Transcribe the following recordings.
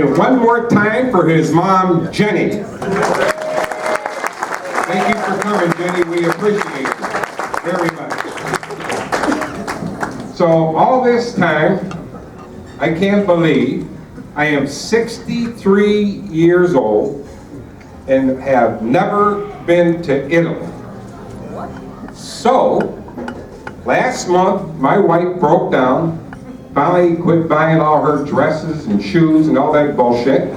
And one more time for his mom, Jenny. Thank you for coming, Jenny. We appreciate you very much. So all this time, I can't believe I am 63 years old and have never been to Italy. So, last month, my wife broke down, finally quit buying all her dresses and shoes and all that bullshit,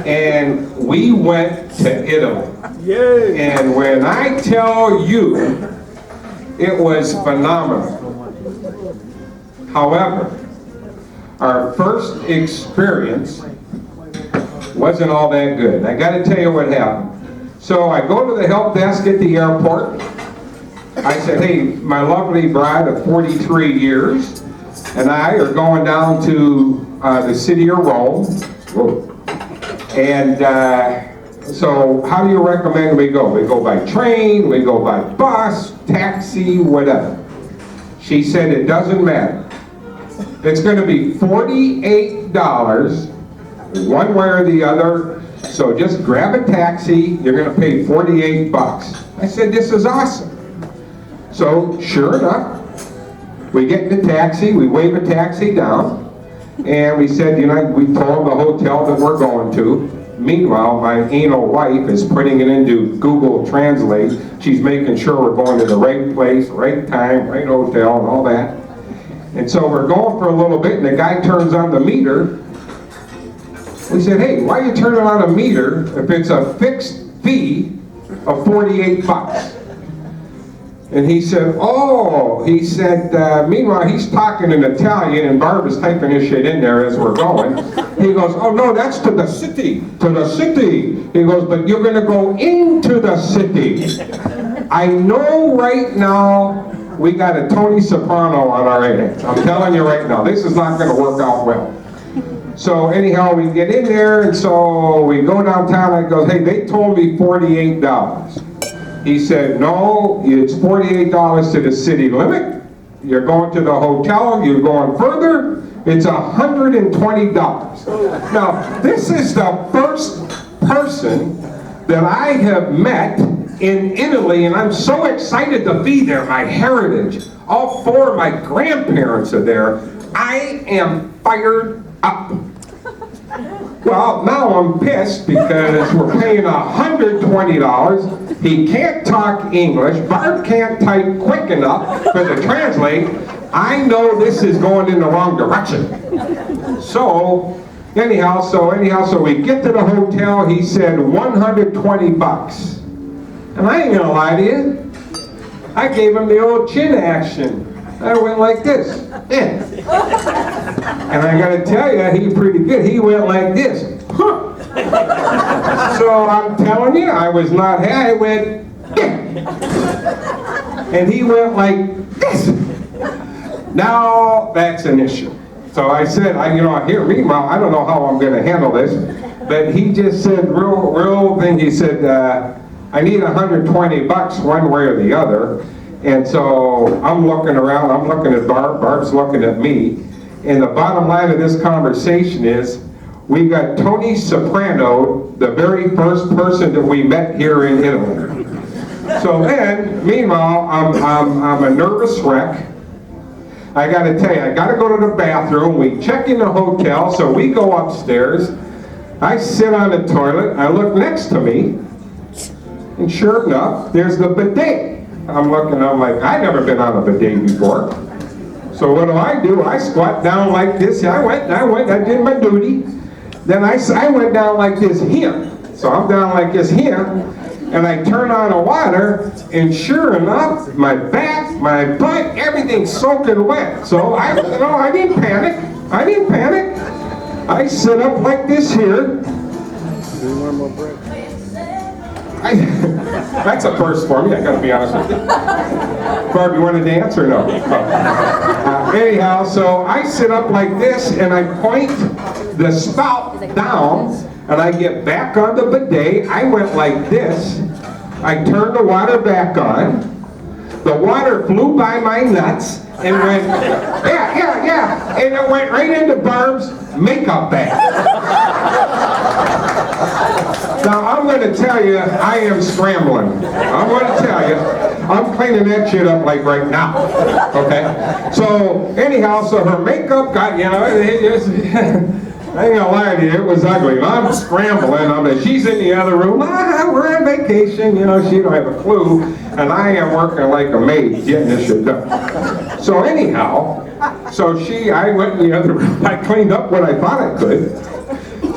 and we went to Italy. Yay. And when I tell you, it was phenomenal. However, our first experience wasn't all that good. I got to tell you what happened. So I go to the help desk at the airport. I said, hey, my lovely bride of 43 years and I are going down to the city of Rome. And so how do you recommend we go? We go by train, we go by bus, taxi, whatever. She said it doesn't matter. It's going to be $48 one way or the other. So just grab a taxi, you're going to pay 48 bucks. I said, this is awesome. So sure enough, we get in the taxi, we wave a taxi down, and we said, you know, we told the hotel that we're going to. Meanwhile, my anal wife is putting it into Google Translate. She's making sure we're going to the right place, right time, right hotel, and all that. And so we're going for a little bit, and the guy turns on the meter. We said, hey, why are you turning on a meter if it's a fixed fee of 48 bucks? And he said, meanwhile, he's talking in Italian, and Barb is typing his shit in there as we're going. He goes, oh no, that's to the city, to the city. He goes, but you're going to go into the city. I know right now we got a Tony Soprano on our hands. I'm telling you right now, this is not going to work out well. So anyhow, we get in there, and so we go downtown. I go, hey, they told me $48. He said, no, it's $48 to the city limit. You're going to the hotel, you're going further, it's $120. Now, this is the first person that I have met in Italy, and I'm so excited to be there. My heritage, all four of my grandparents are there. I am fired up. Well, now I'm pissed because we're paying $120. He can't talk English. Barb can't type quick enough for the translate. I know this is going in the wrong direction. So anyhow, we get to the hotel. He said 120 bucks. And I ain't gonna lie to you. I gave him the old chin action. I went like this. Yeah. And I gotta tell you, he's pretty good. He went like this. Huh. So I'm telling you, I was not happy. I went, yeah. And he went like this. Now that's an issue. So I said, meanwhile, I don't know how I'm gonna handle this, but he just said, real thing, he said, I need 120 bucks one way or the other. And so I'm looking around, I'm looking at Barb, Barb's looking at me, and the bottom line of this conversation is, we got Tony Soprano, the very first person that we met here in Italy. So then, meanwhile, I'm a nervous wreck. I gotta tell you, I gotta go to the bathroom, we check in the hotel, so we go upstairs, I sit on the toilet, I look next to me, and sure enough, there's the bidet. I'm looking, I'm like, I've never been on a bidet before. So what do? I squat down like this. I went, I did my duty. Then I went down like this here. So I'm down like this here, and I turn on the water, and sure enough, my back, my butt, everything's soaking wet. So I didn't panic. I sit up like this here. Do one more break. That's a first for me, I gotta be honest with you. Barb, you want to dance or no? Anyhow, so I sit up like this and I point the spout down and I get back on the bidet. I went like this. I turned the water back on. The water flew by my nuts and went, yeah, and it went right into Barb's makeup bag. Now, I'm going to tell you, I am scrambling. I'm going to tell you, I'm cleaning that shit up like right now. Okay? So, anyhow, so her makeup got, I ain't gonna lie to you, it was ugly. I'm scrambling. She's in the other room. We're on vacation. She don't have a clue. And I am working like a maid getting this shit done. So anyhow, I went in the other room. I cleaned up what I thought I could.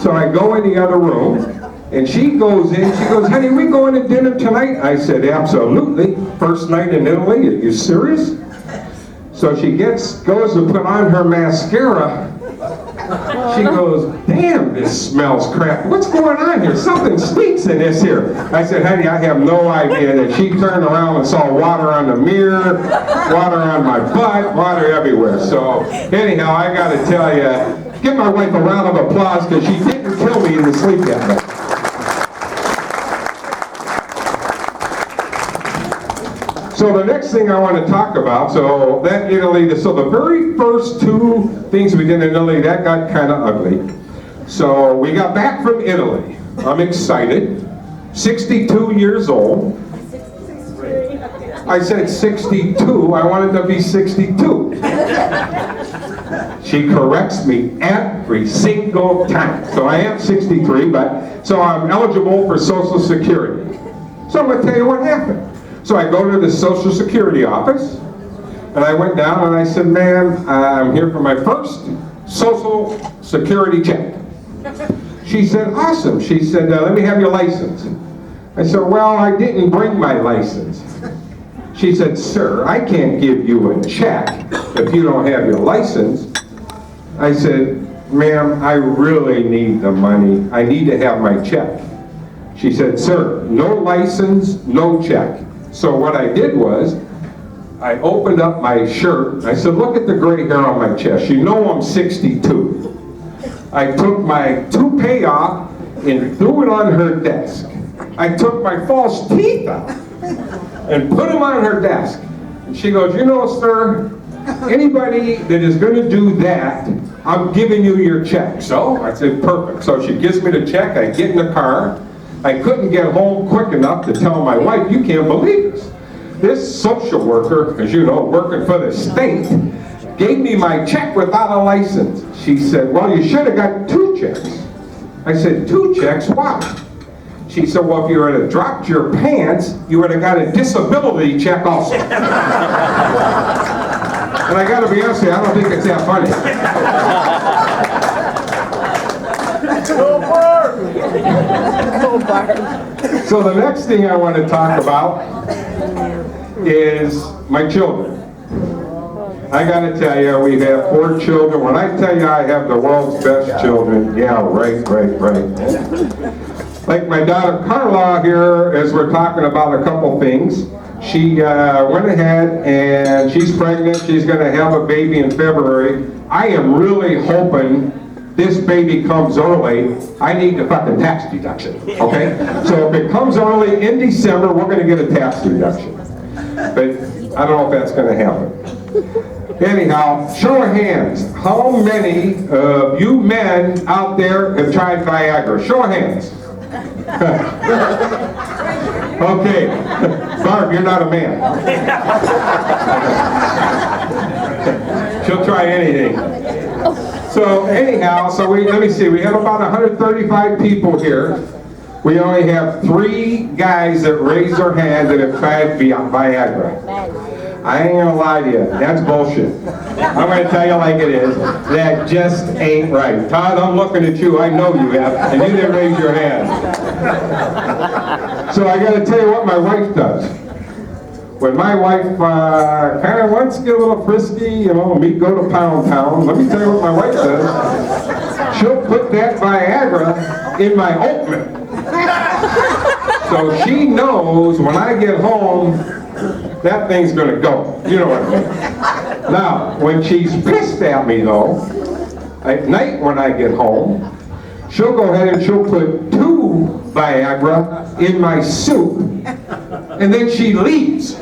So I go in the other room, and she goes in. She goes, honey, we going to dinner tonight? I said, absolutely. First night in Italy. Are you serious? So she goes to put on her mascara. She goes, damn, this smells crap. What's going on here? Something stinks in this here. I said, honey, I have no idea. And she turned around and saw water on the mirror, water on my butt, water everywhere. So anyhow, I got to tell you, give my wife a round of applause because she didn't kill me in the sleep that night. So the next thing I want to talk about, so the very first two things we did in Italy, that got kind of ugly. So we got back from Italy. I'm excited. 62 years old. I said 62. I wanted to be 62. She corrects me every single time. So I am 63, so I'm eligible for Social Security. So I'm going to tell you what happened. So I go to the Social Security office, and I went down and I said, ma'am, I'm here for my first Social Security check. She said, awesome. She said, let me have your license. I said, well, I didn't bring my license. She said, sir, I can't give you a check if you don't have your license. I said, ma'am, I really need the money. I need to have my check. She said, sir, no license, no check. So what I did was, I opened up my shirt. I said, look at the gray hair on my chest. You know I'm 62. I took my toupee off and threw it on her desk. I took my false teeth out and put them on her desk. And she goes, sir, anybody that is going to do that, I'm giving you your check. So I said, perfect. So she gives me the check. I get in the car. I couldn't get home quick enough to tell my wife, you can't believe this. This social worker, as you know, working for the state, gave me my check without a license. She said, well, you should have got 2 checks. I said, 2 checks? Why? She said, well, if you would have dropped your pants, you would have got a disability check also. And I got to be honest with you, I don't think it's that funny. So the next thing I want to talk about is my children. I got to tell you, we have 4 children. When I tell you I have the world's best children, yeah, right. Like my daughter Carla here, as we're talking about a couple things, she went ahead and she's pregnant. She's going to have a baby in February. I am really hoping this baby comes early. I need the fucking tax deduction, okay? So if it comes early in December, we're going to get a tax deduction. But I don't know if that's going to happen. Anyhow, show of hands. How many of you men out there have tried Viagra? Show of hands. Okay. Barb, you're not a man. She'll try anything. So anyhow, let me see, we have about 135 people here. We only have 3 guys that raise their hand that have tried Viagra. I ain't gonna lie to you, that's bullshit. I'm gonna tell you like it is. That just ain't right. Todd, I'm looking at you, I know you have, and you didn't raise your hand. So I gotta tell you what my wife does. When my wife kind of wants to get a little frisky, me go to Pound Town, let me tell you what my wife does. She'll put that Viagra in my oatmeal. So she knows when I get home, that thing's going to go. You know what I mean? Now, when she's pissed at me, though, at night when I get home, she'll go ahead and she'll put 2 Viagra in my soup, and then she leaves.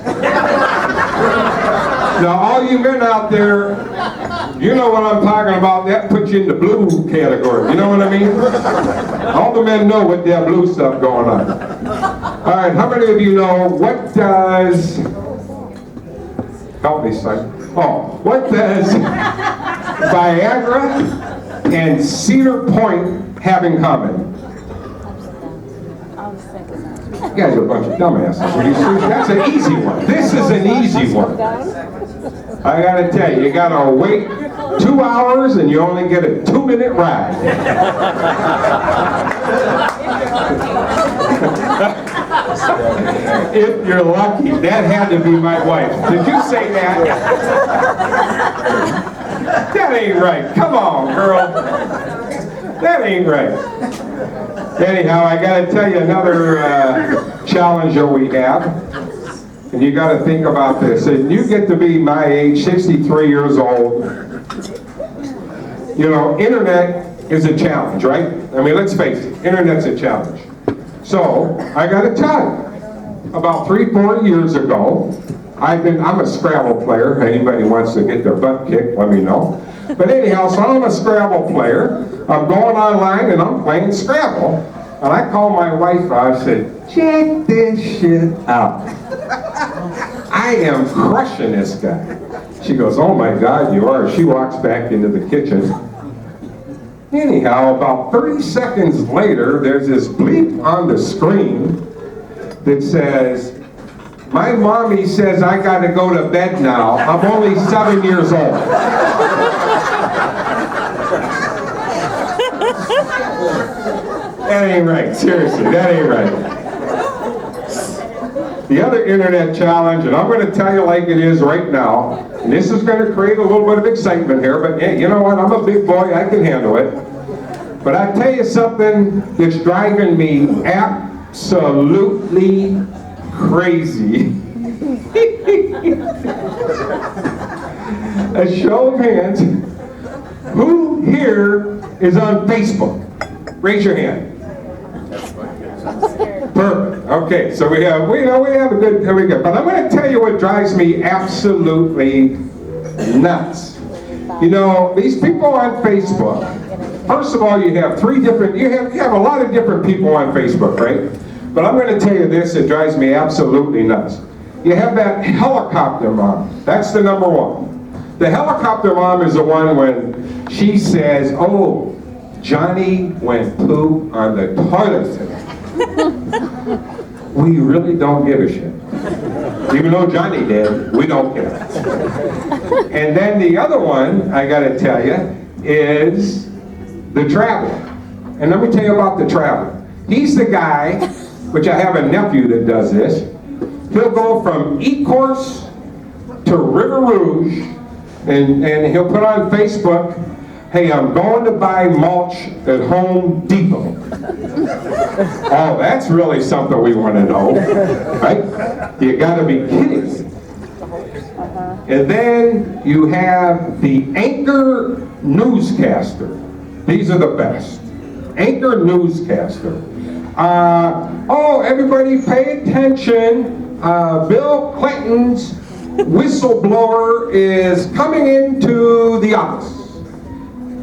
Now, all you men out there, you know what I'm talking about. That puts you in the blue category. You know what I mean? All the men know what that blue stuff going on. All right, how many of you know what does... Help me, son. Oh, what does Viagra and Cedar Point have in common? You guys are a bunch of dumbasses. That's an easy one. This is an easy one. I gotta tell you, you gotta wait 2 hours and you only get a 2-minute ride. If you're lucky. That had to be my wife. Did you say that? That ain't right. Come on, girl. That ain't right. Anyhow, I gotta tell you another challenge that we have. And you gotta think about this. And you get to be my age, 63 years old. You know, internet is a challenge, right? I mean, let's face it, internet's a challenge. So, I gotta tell you, about 3-4 years ago, I'm a Scrabble player. Anybody wants to get their butt kicked, let me know. But anyhow, so I'm a Scrabble player. I'm going online and I'm playing Scrabble. And I called my wife, I said, check this shit out. I am crushing this guy. She goes, oh my God, you are. She walks back into the kitchen. Anyhow, about 30 seconds later, there's this bleep on the screen that says, my mommy says I gotta go to bed now. I'm only 7 years old. That ain't right, seriously, that ain't right. The other internet challenge, and I'm gonna tell you like it is right now, and this is gonna create a little bit of excitement here, but hey, you know what, I'm a big boy, I can handle it. But I tell you something that's driving me absolutely crazy. A show of hands. Who here is on Facebook? Raise your hand. Perfect. Okay, so we have a good, here we go. But I'm going to tell you what drives me absolutely nuts. You know, these people on Facebook, first of all, you have you have a lot of different people on Facebook, right? But I'm going to tell you this, it drives me absolutely nuts. You have that helicopter mom. That's the number one. The helicopter mom is the one when she says, oh, Johnny went poo on the toilet today. We really don't give a shit. Even though Johnny did, we don't care. And then the other one, I got to tell you, is the traveler. And let me tell you about the traveler. He's the guy, which I have a nephew that does this. He'll go from Ecorse to River Rouge, and he'll put on Facebook, hey, I'm going to buy mulch at Home Depot. Oh, that's really something we want to know, right? You got to be kidding me. And then you have the anchor newscaster. These are the best. Anchor newscaster. Oh, everybody pay attention. Bill Clinton's whistleblower is coming into the office.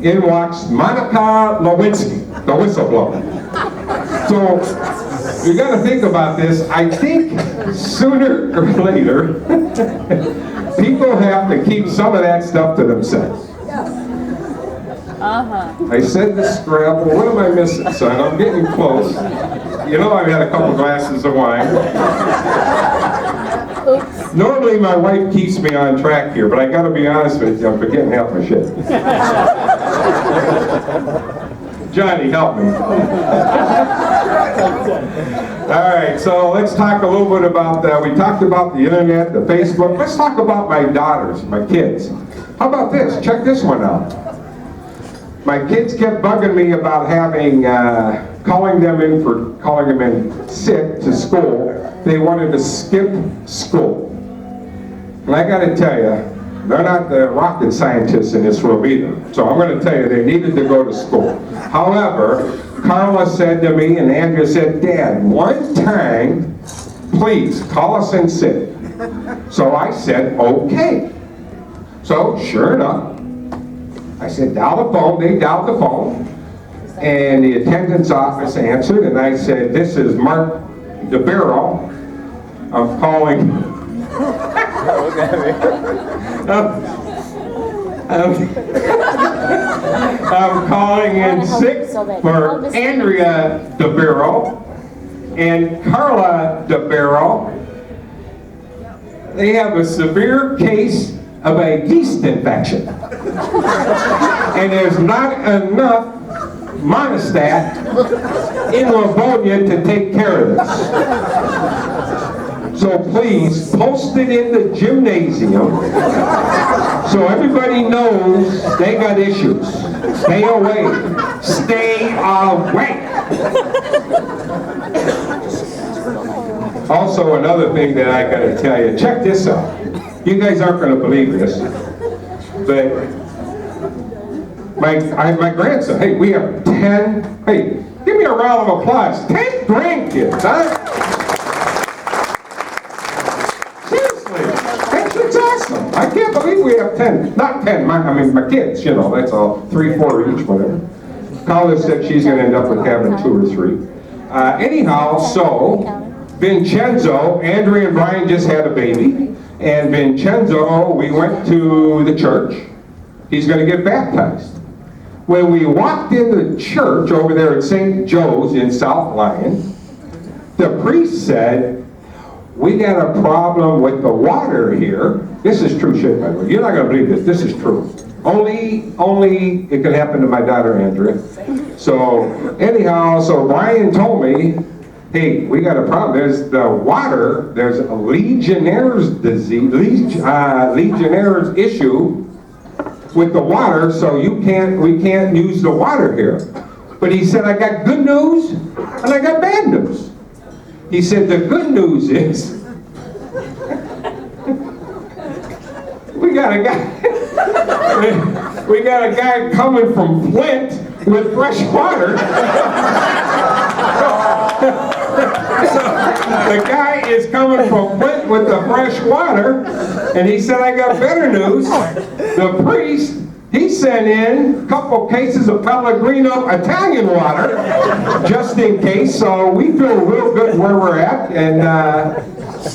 In walks Monica Lewinsky, the whistleblower. So, you got to think about this. I think sooner or later, people have to keep some of that stuff to themselves. I said the Scrabble. What am I missing, son? I'm getting close. You know I've had a couple glasses of wine. Normally my wife keeps me on track here, but I got to be honest with you, I'm forgetting half my shit. Johnny, help me. All right, so let's talk a little bit about that. We talked about the internet, the Facebook. Let's talk about my daughters, my kids. How about this? Check this one out. My kids kept bugging me about having, calling them in sick to school. They wanted to skip school. And I got to tell you, they're not the rocket scientists in this room either. So I'm going to tell you, they needed to go to school. However, Carla said to me, and Andrea said, Dad, one time, please call us in sick. So I said, okay. So, sure enough, I said, dial the phone. They dialed the phone. And the attendant's office answered, and I said, this is Mark DeBarrel. I'm calling. I'm calling in sick for Andrea DeBarrel and Carla DeBarrel. They have a severe case of a yeast infection. And there's not enough Monistat in Livonia to take care of this. So please, post it in the gymnasium so everybody knows they got issues. Stay away. Stay away. Also, another thing that I gotta tell you, check this out. You guys aren't gonna believe this, but my grandson, hey, we have 10, hey, give me a round of applause, 10 grandkids, huh? Seriously, that's awesome. I can't believe we have 10, not 10, my kids, you know, that's all, 3, 4 each, whatever. Carla said she's gonna end up with having 2 or 3. Anyhow, so, Vincenzo, Andrea and Brian just had a baby, and Vincenzo, we went to the church. He's gonna get baptized. When we walked in the church over there at St. Joe's in South Lyon, the priest said, we got a problem with the water here. This is true shit, by the way. You're not going to believe this. This is true. Only it could happen to my daughter, Andrea. So, anyhow, so Brian told me, hey, we got a problem. There's the water, there's a Legionnaire's disease, Legionnaire's issue with the water, so we can't use the water here. But he said, I got good news and I got bad news. He said, the good news is we got a guy coming from Flint with fresh water. The guy is coming from Flint with the fresh water, and he said, I got better news. The priest, he sent in a couple cases of Pellegrino Italian water, just in case, so we feel real good where we're at, and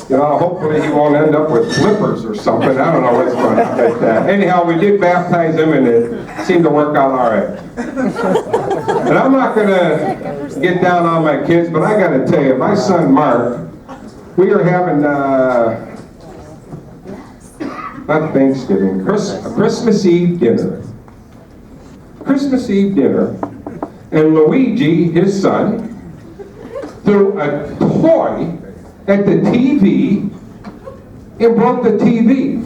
you know, hopefully he won't end up with flippers or something. I don't know what's going on. But anyhow, we did baptize him, and it seemed to work out all right. And I'm not going to get down on my kids, but I got to tell you, my son Mark, we are having, not Thanksgiving, a Christmas Eve dinner. Christmas Eve dinner, and Luigi, his son, threw a toy at the TV and broke the TV.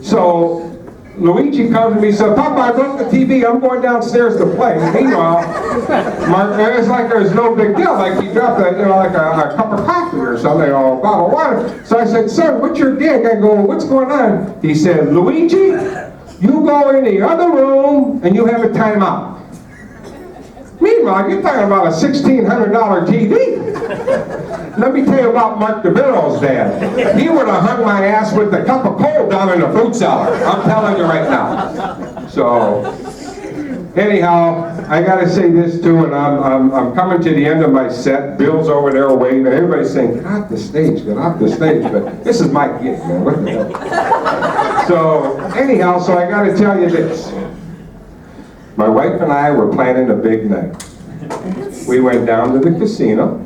So Luigi comes to me and said, Papa, I broke the TV, I'm going downstairs to play. Meanwhile, it's like there's no big deal, like he dropped a, you know, like a cup of coffee or something, or a bottle of water. So I said, son, what's your gig? I go, what's going on? He said, Luigi, you go in the other room and you have a timeout. Meanwhile, you're talking about a $1,600 TV. Let me tell you about Mark DeBarrel's dad. He would have hung my ass with a cup of coal down in the fruit cellar. I'm telling you right now. So, anyhow, I got to say this too, and I'm coming to the end of my set. Bill's over there waiting, and everybody's saying, get off the stage, get off the stage. But this is my gig, man. What the hell? So, anyhow, so I got to tell you this. My wife and I were planning a big night. We went down to the casino.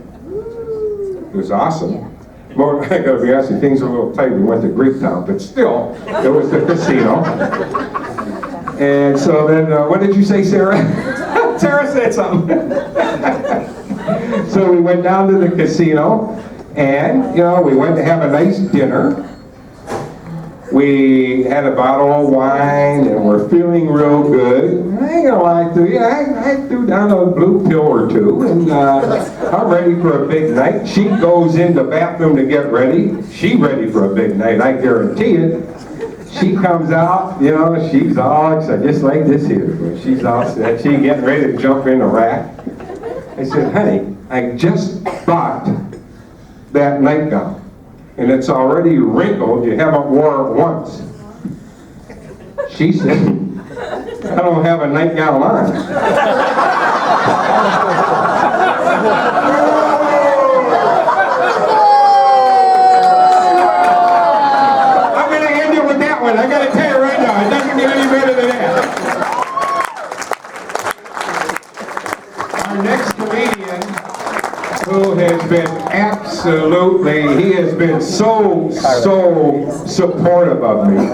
It was awesome. Well, I gotta be honest, things were a little tight. We went to Greektown, but still, it was the casino. And so then, what did you say, Sarah? Sarah said something. So we went down to the casino, and, you know, we went to have a nice dinner. We had a bottle of wine, and we're feeling real good. I ain't gonna lie to you, I threw down a blue pill or two, and I'm ready for a big night. She goes in the bathroom to get ready. She ready for a big night, I guarantee it. She comes out, you know, she's all excited, just like this here. She's all set. She getting ready to jump in the rack. I said, honey, I just bought that nightgown. And it's already wrinkled, you haven't worn it once. She said, I don't have a nightgown on. I'm going to end it with that one. I got to tell you right now, it doesn't get any better than that. Our next comedian, who has been absolutely, he has been so supportive of me.